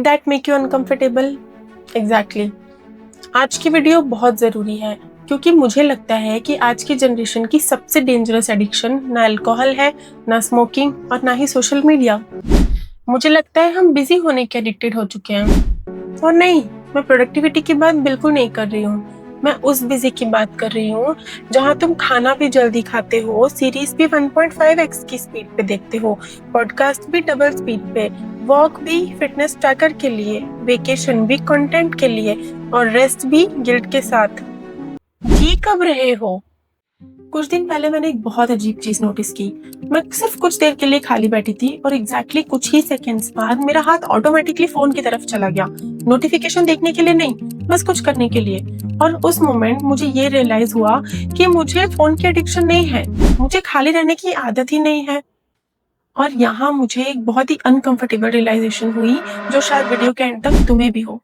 That make you uncomfortable? Exactly. आज की video बहुत ज़रूरी है क्योंकि मुझे लगता है कि आज की जनरेशन की सबसे डेंजरस एडिक्शन ना अल्कोहल है, ना स्मोकिंग और ना ही सोशल मीडिया। मुझे लगता है हम बिजी होने के एडिक्टेड हो चुके हैं। और नहीं, मैं प्रोडक्टिविटी की बात बिल्कुल नहीं कर रही हूँ। मैं उस बिजी की बात कर रही हूँ जहाँ तुम खाना भी जल्दी खाते हो, सीरीज भी 1.5x की स्पीड पे देखते हो, पॉडकास्ट भी डबल स्पीड पे, वॉक भी फिटनेस ट्रैकर के लिए, वेकेशन भी कंटेंट के लिए और रेस्ट भी गिल्ट के साथ। जी कब रहे हो? कुछ दिन पहले मैंने एक बहुत अजीब चीज नोटिस की। मैं सिर्फ कुछ देर के लिए खाली बैठी थी और एग्जैक्टली कुछ ही सेकंड्स बाद मेरा हाथ ऑटोमेटिकली फोन की तरफ चला गया। नोटिफिकेशन देखने के लिए नहीं, बस कुछ करने के लिए। और उस मोमेंट मुझे ये रियलाइज हुआ कि मुझे फोन की एडिक्शन नहीं है, मुझे खाली रहने की आदत ही नहीं है। और यहाँ मुझे एक बहुत ही अनकंफर्टेबल रियलाइजेशन हुई जो शायद वीडियो के एंड तक तुम्हें भी हो।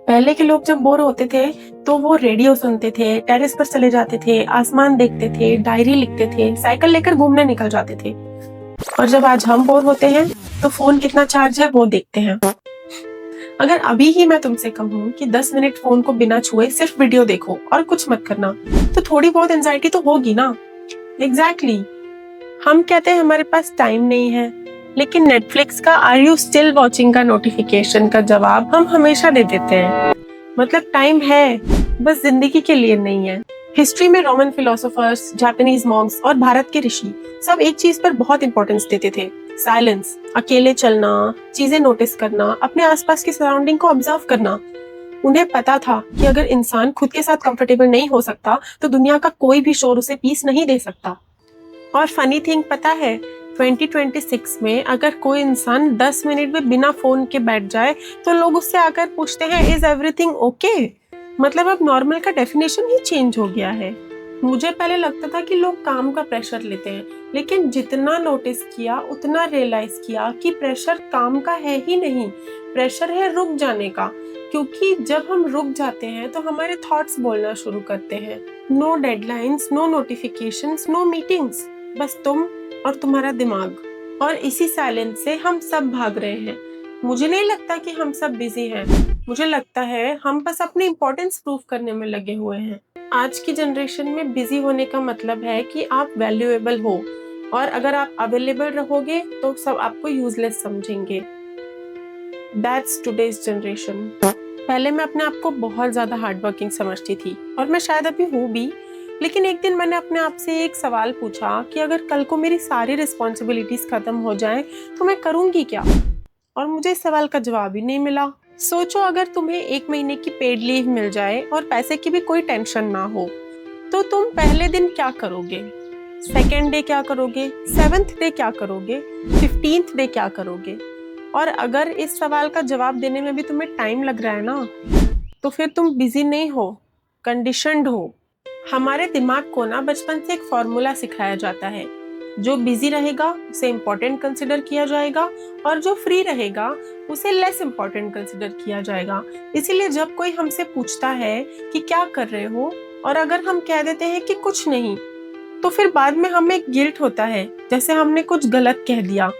पहले के लोग जब बोर होते थे तो वो रेडियो सुनते थे, टेरेस पर चले जाते थे, आसमान देखते थे, डायरी लिखते थे, साइकिल लेकर घूमने निकल जाते थे। और जब आज हम बोर होते हैं तो फोन कितना चार्ज है वो देखते हैं। अगर अभी ही मैं तुमसे कहूँ कि 10 मिनट फोन को बिना छुए सिर्फ वीडियो देखो और कुछ मत करना, तो थोड़ी बहुत एंजाइटी तो होगी ना। एग्जैक्टली। हम कहते हैं हमारे पास टाइम नहीं है, लेकिन नेटफ्लिक्स का आर यू स्टिल वॉचिंग का नोटिफिकेशन का जवाब हम हमेशा दे देते हैं। मतलब टाइम है, बस जिंदगी के लिए नहीं है। हिस्ट्री में रोमन फिलोसोफर्स, जापानीज मॉन्क्स और भारत के ऋषि सब एक चीज पर बहुत इंपॉर्टेंस देते थे, साइलेंस। अकेले चलना, चीजें नोटिस करना, अपने आसपास की सराउंडिंग को ऑब्जर्व करना। उन्हें पता था कि अगर इंसान खुद के साथ कंफर्टेबल नहीं हो सकता तो दुनिया का कोई भी शोर उसे पीस नहीं दे सकता। और फनी थिंग पता है, 2026 में अगर कोई इंसान 10 मिनट में बिना फोन के बैठ जाए तो लोग उससे आकर पूछते हैं इज एवरीथिंग ओके? मतलब अब नॉर्मल का डेफिनेशन ही चेंज हो गया है। मुझे पहले लगता था कि लोग काम का प्रेशर लेते हैं, लेकिन जितना नोटिस किया उतना रियलाइज किया कि प्रेशर काम का है ही नहीं, प्रेशर है रुक जाने का। क्योंकि जब हम रुक जाते हैं तो हमारे थॉट्स बोलना शुरू करते हैं। No deadlines, no notifications, no meetings, बस तुम और तुम्हारा दिमाग। और इसी साइलेंस से हम सब भाग रहे हैं। मुझे नहीं लगता कि हम सब बिजी हैं, मुझे लगता है हम बस अपनी इम्पोर्टेंस प्रूव करने में लगे हुए हैं। आज की जनरेशन में बिजी होने का मतलब है कि आप वैल्यूएबल हो, और अगर आप अवेलेबल रहोगे तो सब आपको यूजलेस समझेंगे। That's today's generation. पहले मैं अपने आप को बहुत ज्यादा हार्डवर्किंग समझती थी और मैं शायद अभी हूँ भी, लेकिन एक दिन मैंने अपने आप से एक सवाल पूछा कि अगर कल को मेरी सारी रिस्पॉन्सिबिलिटीज खत्म हो जाएं तो मैं करूंगी क्या? और मुझे इस सवाल का जवाब ही नहीं मिला। सोचो, अगर तुम्हें 1 महीने की पेड लीव मिल जाए और पैसे की भी कोई टेंशन ना हो, तो तुम पहले दिन क्या करोगे? सेकेंड डे क्या करोगे? 7th डे क्या करोगे? 15th डे क्या करोगे? और अगर इस सवाल का जवाब देने में भी तुम्हें टाइम लग रहा है ना, तो फिर तुम बिजी नहीं हो, कंडीशनड हो। हमारे दिमाग को ना बचपन से एक फॉर्मूला सिखाया जाता है, जो बिजी रहेगा उसे इम्पोर्टेंट कंसिडर किया जाएगा और जो फ्री रहेगा उसे लेस इम्पोर्टेंट कंसिडर किया जाएगा। इसीलिए जब कोई हमसे पूछता है कि क्या कर रहे हो, और अगर हम कह देते हैं कि कुछ नहीं, तो फिर बाद में हमें गिल्ट होता है जैसे हमने कुछ गलत कह दिया।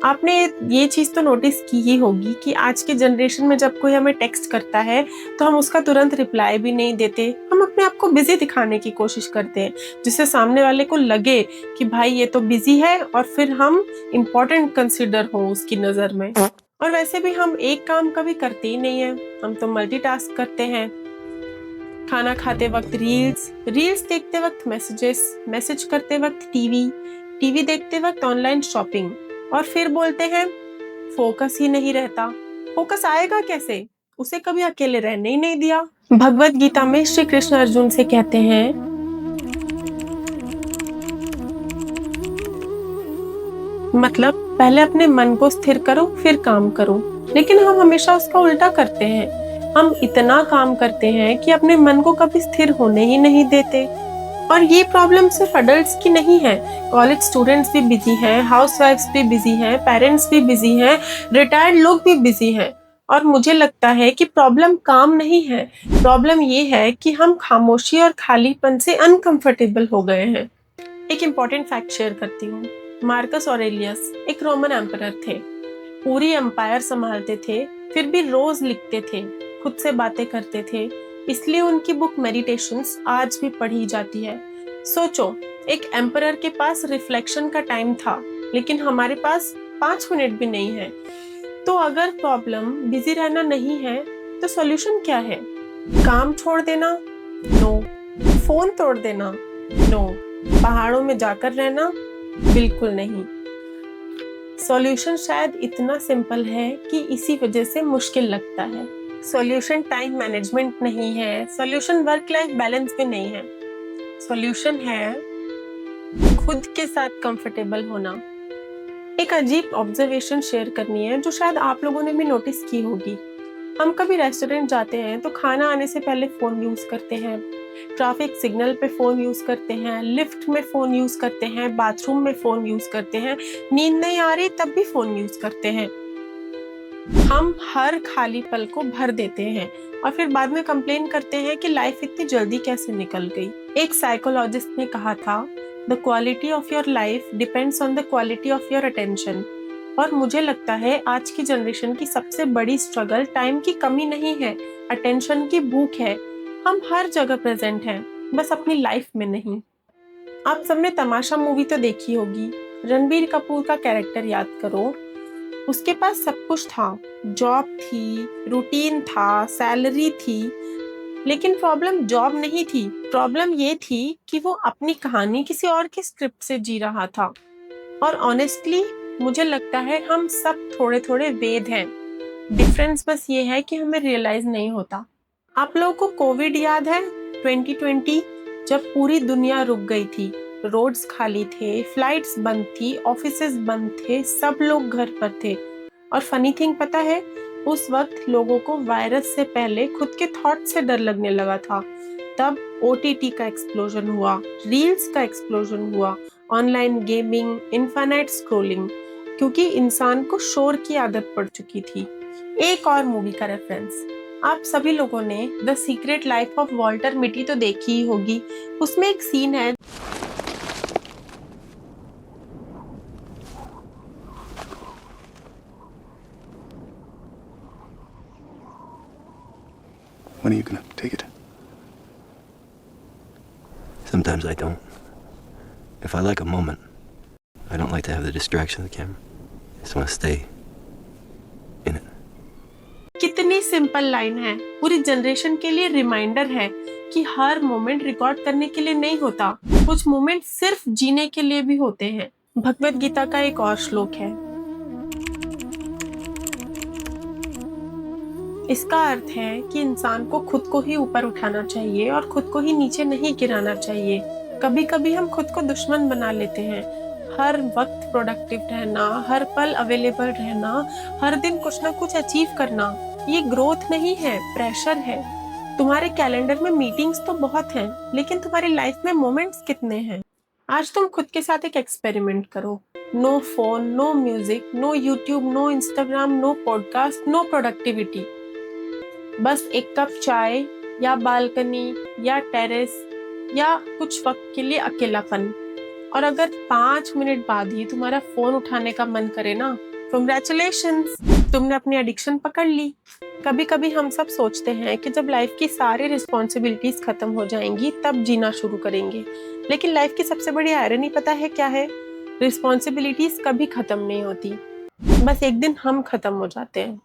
आपने ये चीज तो नोटिस की ही होगी कि आज के जनरेशन में जब कोई हमें टेक्स्ट करता है तो हम उसका तुरंत रिप्लाई भी नहीं देते, हम अपने आप को बिजी दिखाने की कोशिश करते हैं जिससे सामने वाले को लगे कि भाई ये तो बिजी है, और फिर हम इम्पोर्टेंट कंसिडर हो उसकी नजर में। और वैसे भी हम एक काम कभी करते ही नहीं है, हम तो मल्टीटास्क करते हैं। खाना खाते वक्त रील्स, रील्स देखते वक्त मैसेजेस, मैसेज करते वक्त टीवी, टीवी देखते वक्त ऑनलाइन शॉपिंग, और फिर बोलते हैं फोकस ही नहीं रहता। फोकस आएगा कैसे? उसे कभी अकेले रहने ही नहीं दिया। भगवत गीता में श्री कृष्ण अर्जुन से कहते हैं, मतलब पहले अपने मन को स्थिर करो फिर काम करो। लेकिन हम हमेशा उसका उल्टा करते हैं। हम इतना काम करते हैं कि अपने मन को कभी स्थिर होने ही नहीं देते। और ये प्रॉब्लम सिर्फ अडल्ट्स की नहीं है, कॉलेज स्टूडेंट्स भी बिजी हैं, हाउसवाइफ्स भी बिजी हैं, पेरेंट्स भी बिजी हैं, रिटायर्ड लोग भी बिजी हैं। और मुझे लगता है कि प्रॉब्लम काम नहीं है, प्रॉब्लम ये है कि हम खामोशी और खालीपन से अनकंफर्टेबल हो गए हैं। एक इम्पॉर्टेंट फैक्ट शेयर करती हूँ। मार्कस ऑरेलियस एक रोमन एम्परर थे, पूरी एम्पायर संभालते थे, फिर भी रोज लिखते थे, खुद से बातें करते थे, इसलिए उनकी बुक मेडिटेशंस आज भी पढ़ी जाती है। सोचो, एक एम्परर के पास रिफ्लेक्शन का टाइम था, लेकिन हमारे पास 5 मिनट भी नहीं है। तो अगर प्रॉब्लम बिजी रहना नहीं है तो सॉल्यूशन क्या है? काम छोड़ देना? नो। फोन तोड़ देना? नो। पहाड़ों में जाकर रहना? बिल्कुल नहीं। सॉल्यूशन शायद इतना सिंपल है कि इसी वजह से मुश्किल लगता है। सॉल्यूशन टाइम मैनेजमेंट नहीं है, सॉल्यूशन वर्क लाइफ बैलेंस भी नहीं है। सॉल्यूशन है खुद के साथ कंफर्टेबल होना। एक अजीब ऑब्जर्वेशन शेयर करनी है जो शायद आप लोगों ने भी नोटिस की होगी। हम कभी रेस्टोरेंट जाते हैं तो खाना आने से पहले फोन यूज करते हैं, ट्रैफिक सिग्नल पे फोन यूज करते हैं, लिफ्ट में फोन यूज करते हैं, बाथरूम में फोन यूज करते हैं, नींद नहीं आ रही तब भी फोन यूज करते हैं। हम हर खाली पल को भर देते हैं और फिर बाद में कंप्लेन करते हैं कि लाइफ इतनी जल्दी कैसे निकल गई। एक साइकोलॉजिस्ट ने कहा था, the quality of your life depends on the quality of your attention. और मुझे लगता है आज की जनरेशन की सबसे बड़ी स्ट्रगल टाइम की कमी नहीं है, अटेंशन की भूख है। हम हर जगह प्रेजेंट हैं, बस अपनी लाइफ में नहीं। आप सबने तमाशा मूवी तो देखी होगी। रणबीर कपूर का कैरेक्टर याद करो, उसके पास सब कुछ था, जॉब थी, रूटीन था, सैलरी थी, लेकिन प्रॉब्लम जॉब नहीं थी। प्रॉब्लम ये थी कि वो अपनी कहानी किसी और की स्क्रिप्ट से जी रहा था। और ऑनेस्टली मुझे लगता है हम सब थोड़े थोड़े वेद हैं, डिफरेंस बस ये है कि हमें रियलाइज नहीं होता। आप लोगों को कोविड याद है? 2020, जब पूरी दुनिया रुक गई थी, रोड्स खाली थे, फ्लाइट्स बंद थी, ऑफिसेज बंद थे, सब लोग घर पर थे। और फनी थिंग पता है, उस वक्त लोगों को वायरस से पहले खुद के थॉट से डर लगने लगा था। तब OTT का एक्सप्लोजन हुआ, रील्स का एक्सप्लोजन हुआ, ऑनलाइन गेमिंग, इनफाइनाइट स्क्रोलिंग, क्योंकि इंसान को शोर की आदत पड़ चुकी थी। एक और मूवी का रेफरेंस, आप सभी लोगों ने the secret life of Walter Mitty तो देखी ही होगी। उसमें एक सीन है When are you gonna take it? Sometimes I don't. If I like a moment, I don't like to have the distraction of the camera. I just want to stay in it. कितनी simple line है, पूरी generation के लिए reminder है कि हर moment record करने के लिए नहीं होता, कुछ मोमेंट सिर्फ जीने के लिए भी होते हैं। भगवत गीता का एक और श्लोक है, इसका अर्थ है कि इंसान को खुद को ही ऊपर उठाना चाहिए और खुद को ही नीचे नहीं गिराना चाहिए। कभी कभी हम खुद को दुश्मन बना लेते हैं। हर वक्त प्रोडक्टिव रहना, हर पल अवेलेबल रहना, हर दिन कुछ ना कुछ अचीव करना, ये ग्रोथ नहीं है, प्रेशर है। तुम्हारे कैलेंडर में मीटिंग्स तो बहुत हैं, लेकिन तुम्हारी लाइफ में मोमेंट्स कितने हैं? आज तुम खुद के साथ एक एक्सपेरिमेंट करो। No phone, no music, no YouTube, no Instagram, no podcast, no productivity. बस एक कप चाय या बालकनी या टेरेस या कुछ वक्त के लिए अकेलापन। और अगर 5 मिनट बाद ही तुम्हारा फोन उठाने का मन करे ना, कांग्रेचुलेशंस, तुमने अपनी एडिक्शन पकड़ ली। कभी कभी हम सब सोचते हैं कि जब लाइफ की सारी रिस्पॉन्सिबिलिटीज खत्म हो जाएंगी तब जीना शुरू करेंगे, लेकिन लाइफ की सबसे बड़ी आयरनी पता है क्या है? रिस्पॉन्सिबिलिटीज कभी खत्म नहीं होती, बस एक दिन हम खत्म हो जाते हैं।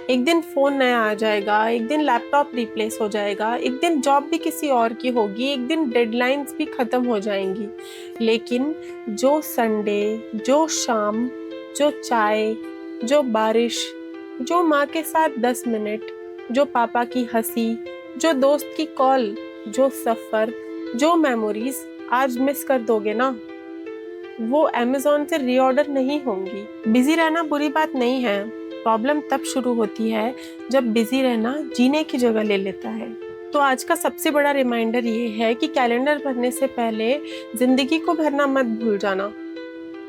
एक दिन फोन नया आ जाएगा, एक दिन लैपटॉप रिप्लेस हो जाएगा, एक दिन जॉब भी किसी और की होगी, एक दिन डेडलाइंस भी खत्म हो जाएंगी। लेकिन जो संडे, जो शाम, जो चाय, जो बारिश, जो माँ के साथ 10 मिनट, जो पापा की हंसी, जो दोस्त की कॉल, जो सफर, जो मेमोरीज आज मिस कर दोगे ना, वो अमेज़न से रीऑर्डर नहीं होंगी। बिजी रहना बुरी बात नहीं है, प्रॉब्लम तब शुरू होती है जब बिजी रहना जीने की जगह ले लेता है। तो आज का सबसे बड़ा रिमाइंडर ये है कि कैलेंडर भरने से पहले जिंदगी को भरना मत भूल जाना।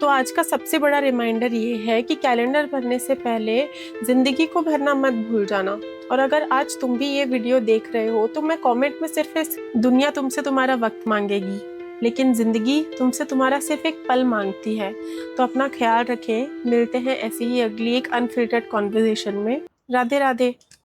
तो आज का सबसे बड़ा रिमाइंडर ये है कि कैलेंडर भरने से पहले जिंदगी को भरना मत भूल जाना। और अगर आज तुम भी ये वीडियो देख रहे हो तो मैं कमेंट में सिर्फ इस दुनिया तुमसे तुम्हारा वक्त मांगेगी, लेकिन जिंदगी तुमसे तुम्हारा सिर्फ एक पल मांगती है। तो अपना ख्याल रखें, मिलते हैं ऐसी ही अगली एक अनफिल्टर्ड कॉन्वर्सेशन में। राधे राधे।